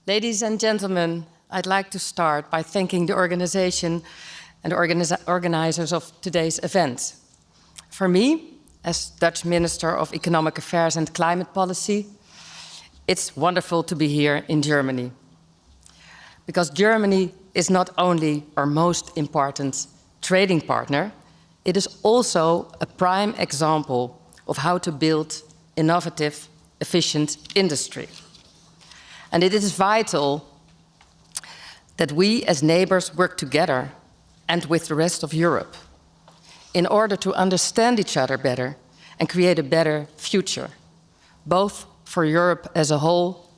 Ladies and gentlemen, I'd like to start by thanking the organization and organizers of today's event. For me, as Dutch Minister of Economic Affairs and Climate Policy, it's wonderful to be here in Germany. Because Germany is not only our most important trading partner, it is also a prime example of how to build innovative, efficient industry. And it is vital that we as neighbors work together and with the rest of Europe in order to understand each other better and create a better future, both for Europe as a whole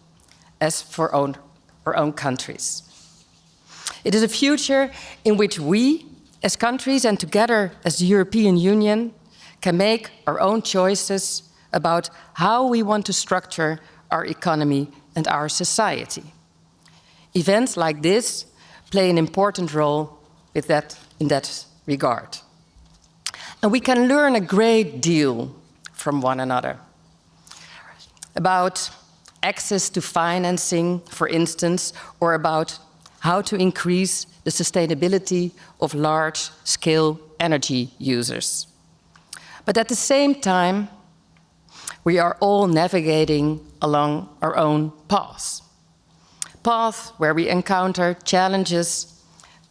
as for our own countries. It is a future in which we as countries and together as the European Union can make our own choices about how we want to structure our economy and our society. Events like this play an important role in that regard. And we can learn a great deal from one another about access to financing, for instance, or about how to increase the sustainability of large-scale energy users. But at the same time, we are all navigating along our own paths where we encounter challenges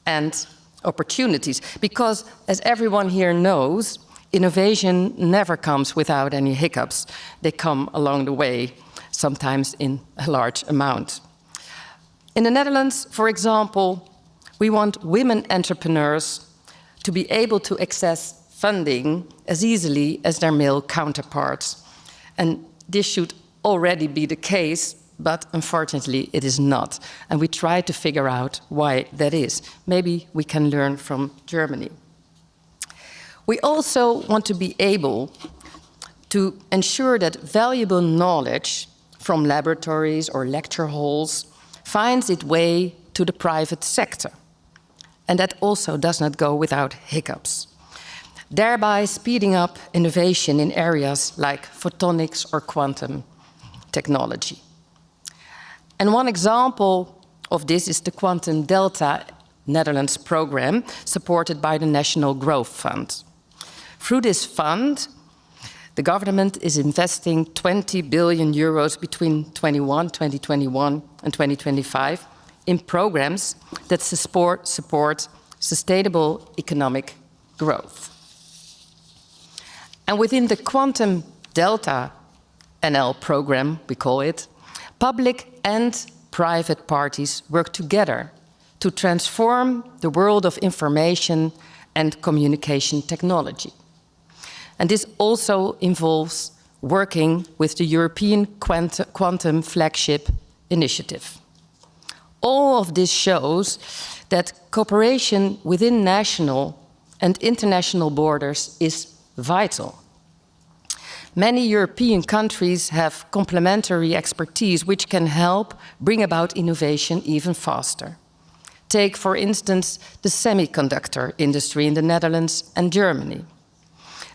and opportunities. Because, as everyone here knows, innovation never comes without any hiccups. They come along the way, sometimes in a large amount. In the Netherlands, for example, we want women entrepreneurs to be able to access funding as easily as their male counterparts. And this should already be the case, but unfortunately it is not. And we try to figure out why that is. Maybe we can learn from Germany. We also want to be able to ensure that valuable knowledge from laboratories or lecture halls finds its way to the private sector. And that also does not go without hiccups, thereby speeding up innovation in areas like photonics or quantum technology. And one example of this is the Quantum Delta Netherlands program, supported by the National Growth Fund. Through this fund, the government is investing 20 billion euros between 2021 and 2025 in programs that support sustainable economic growth. And within the Quantum Delta NL program, we call it, public and private parties work together to transform the world of information and communication technology. And this also involves working with the European Quantum Flagship Initiative. All of this shows that cooperation within national and international borders is vital. Many European countries have complementary expertise which can help bring about innovation even faster. Take, for instance, the semiconductor industry in the Netherlands and Germany,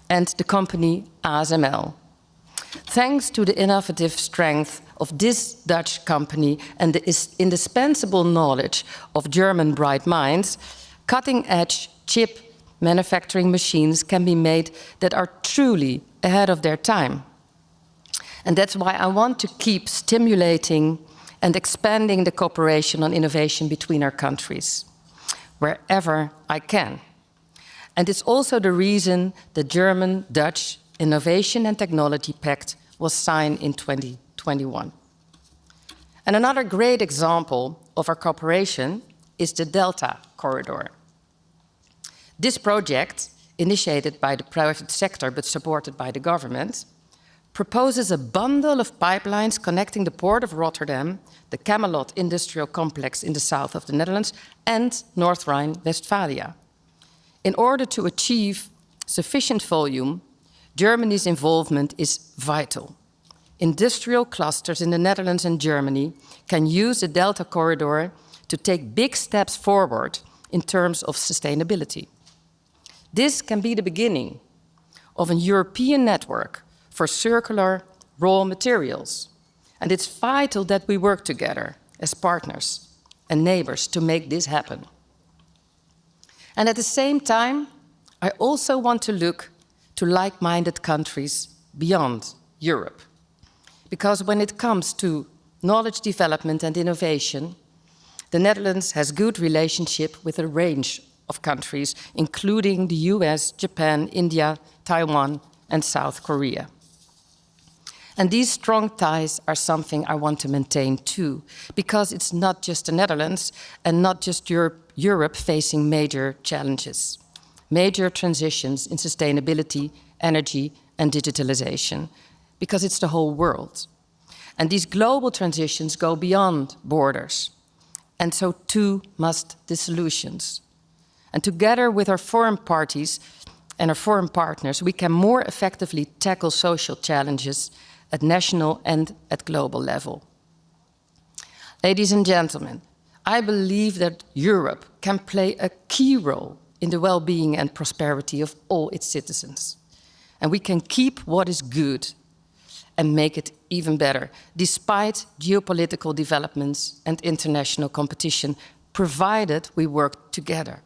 and the company ASML. Thanks to the innovative strength of this Dutch company and the indispensable knowledge of German bright minds, cutting-edge chip manufacturing machines can be made that are truly ahead of their time. And that's why I want to keep stimulating and expanding the cooperation on innovation between our countries, wherever I can. And it's also the reason the German-Dutch Innovation and Technology Pact was signed in 2021. And another great example of our cooperation is the Delta Corridor. This project, initiated by the private sector but supported by the government, proposes a bundle of pipelines connecting the port of Rotterdam, the Camelot industrial complex in the south of the Netherlands, and North Rhine-Westphalia. In order to achieve sufficient volume, Germany's involvement is vital. Industrial clusters in the Netherlands and Germany can use the Delta Corridor to take big steps forward in terms of sustainability. This can be the beginning of a European network for circular raw materials. And it's vital that we work together as partners and neighbors to make this happen. And at the same time, I also want to look to like-minded countries beyond Europe. Because when it comes to knowledge development and innovation, the Netherlands has good relationship with a range of countries, including the US, Japan, India, Taiwan, and South Korea. And these strong ties are something I want to maintain too, because it's not just the Netherlands and not just Europe facing major challenges, major transitions in sustainability, energy, and digitalization, because it's the whole world. And these global transitions go beyond borders, and so too must the solutions. And together with our foreign parties and our foreign partners, we can more effectively tackle social challenges at national and at global level. Ladies and gentlemen, I believe that Europe can play a key role in the well-being and prosperity of all its citizens. And we can keep what is good and make it even better, despite geopolitical developments and international competition, provided we work together.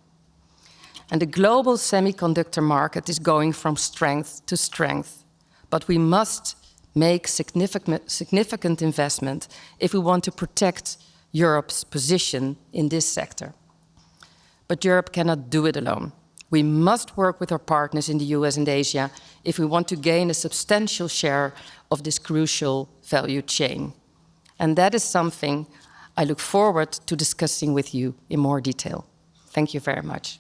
And the global semiconductor market is going from strength to strength, but we must make significant investment if we want to protect Europe's position in this sector. But Europe cannot do it alone. We must work with our partners in the US and Asia if we want to gain a substantial share of this crucial value chain. And that is something I look forward to discussing with you in more detail. Thank you very much.